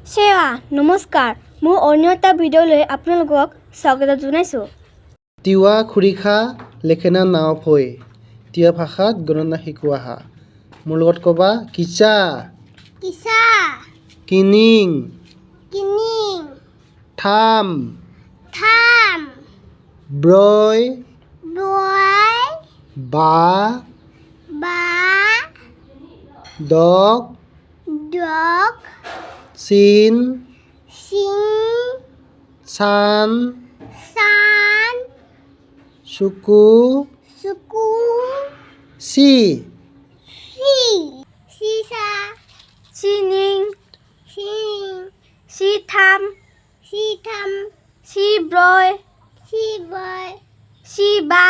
সেৱা নমস্কাৰ মোৰ অন্য এটা ভিডিঅ'লৈ আপোনালোকক স্বাগত জনাইছোঁ। তিৱা খৰিখা লেখেনা নাও ফৈ তিৱা ভাষাত গণনা শিকোৱা হা মোৰ লগত ক'বা kisha kisha কিনিং কিনিং tham tham ব্ৰয় বয় বা বা দক দক চিন সিং চান সান চুকু সুকু চি সি সিসা সিনিং সিং সিথাম সিথাম সিব্ৰয় সিবয় সিবা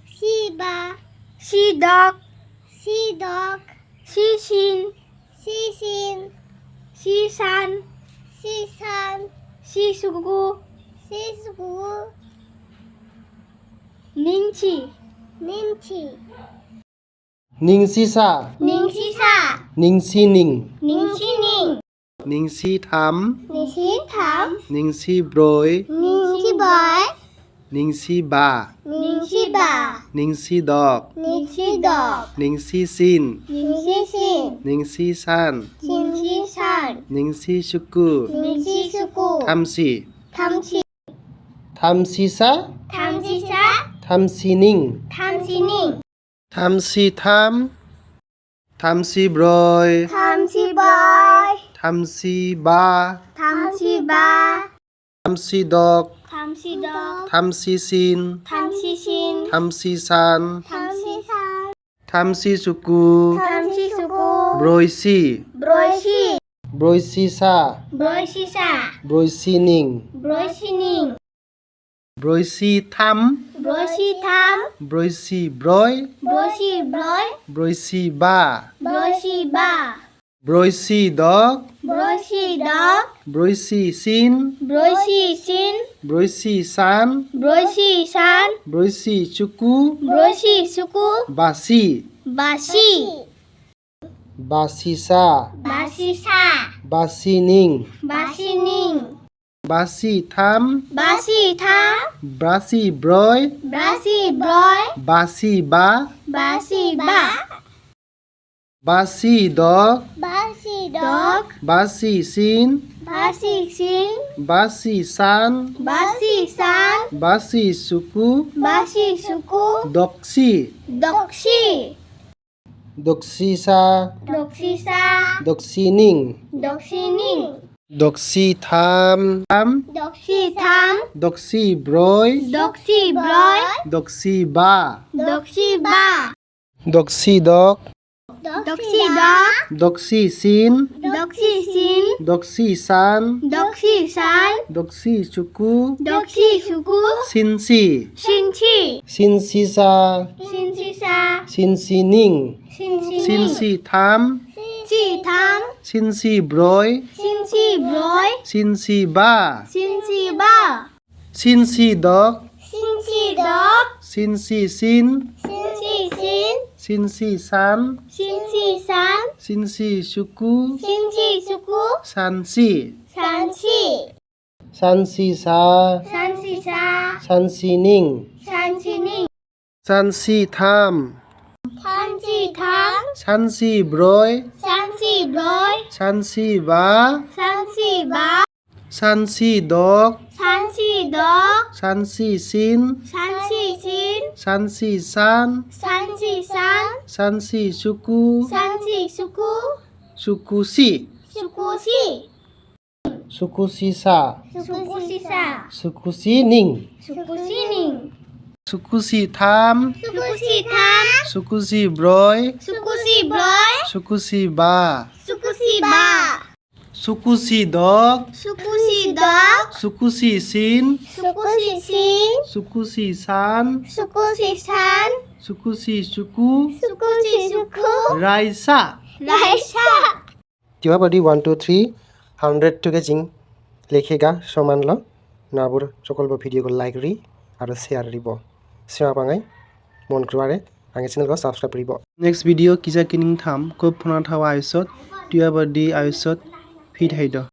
সিবা সিদক সিদক সিসিন সিসিন সিসান সিসান সিসুকু সিসুকু নিংচি নিংচি নিংচিচা নিংচিসা নিংচিনিং নিংচিনিং নিংচি tham নিংচিথাম নিংচি ব্ৰয় নিংচিবয় নিংচি বা নিংচিবা নিংচি দক নিংচিদক নিংচি চিন নিংচিসিন নিংচি চান নিংচিসান নিংচি চুকু নিংচিসুকু থামচি থামচি থামচিচা থামচিসা থামচিনিং থামচিনিং থামচি থাম থামচি ব্ৰয় থামচিবয় থামচি বা থামচিবা থামচি দক থামচিদক থামচি চিন থামচিসিন থামচি চান থামচিসান থামচি চুকু থামচিসুকু ব্ৰয়চি ব্ৰয়চি ব্ৰয়চিচা ব্ৰয়চিসা ব্ৰয়চিনিং ব্ৰয়চিনিং ব্ৰয়চি থাম ব্ৰয়চিথাম ব্ৰয়চি ব্ৰয় ব্ৰয়চিব্ৰয় ব্ৰয়চি বা ব্ৰয়চিবা ব্ৰয়চি দক ব্ৰয়চিদক ব্ৰয়চি চিন ব্ৰয়চিসিন ব্ৰয়চি চান ব্ৰয়চিসান ব্ৰয়চি চুকু ব্ৰয়চিসুকু বাচি বাচি বাচিচা বাচিসা বাচিনিং বাচিনিং বাচি থাম বাচিথাম বাচি ব্ৰয় বাচিব্ৰয় বাচি বা বাচিবা বাচি দক বাচিদক বাচি চিন বাচিসিন বাচি চান বাচিসান বাচি চুকু বাচিসুকু দক্সি দক্ষি দক্সিচা দক্ষিসা দক্সিনিং দক্ষিনিং দক্সি থাম থাম দক্ষিথাম দক্সি ব্ৰয় দক্ষিব্ৰয় দক্সি বা দক্ষিবা দক্সি দক দক্ষিদক দক্সি চিন দক্ষিসিন দক্সি চান দক্ষিসান দক্সি চুকু দক্ষিসুকু চিনচি সিনচি চিনচিচা সিনচিসা চিনচিনিং সিনচিনিং চিনচি থাম চিথাম চিনচি ব্ৰয় সিনচিব্ৰয় চিনচি বা সিনচিবা চিনচি দক সিনচিদক চিনচি চিন সিনচিসিন চিনচি চান সিনচিসান চিনচি চুকু সিনচিসুকু চানচি সানচি চানচিচা সানচিসা চানচিনিং সানচিনিং চানচি থাম থানচিথাম চানচি ব্ৰয় সানচিব্ৰয় চানচি বা সানচিবা চানচি দক সানচিদক চানচি চিন সানচিসিন চানচি চান সানচিসান চানচি চুকু সানচিসুকু চুকুচি সুকুচি চুকুচিচা সুকুচিসা চুকুচিনিং সুকুচিনিং চুকুচি থাম সুকুচিথাম চুকুচি ব্ৰয় সুকুচিব্ৰয় চুকুচি বা সুকুচিবা চুকুচি দক সুকুচিদক চুকুচি চিন সুকুচিসিন চুকুচি চান সুকুচিসান চুকুচি চুকু সুকুচিসুকু Raisa Raisa Tiwa badi 1 2 3 100 to gajing lekhega soman lo nabur sokol bo video ko like ri aro share ribo sima pangai mon krware ange channel ko subscribe ribo next video kisha kining tham ko phona thawa aisot Tiwa badi aisot feed haido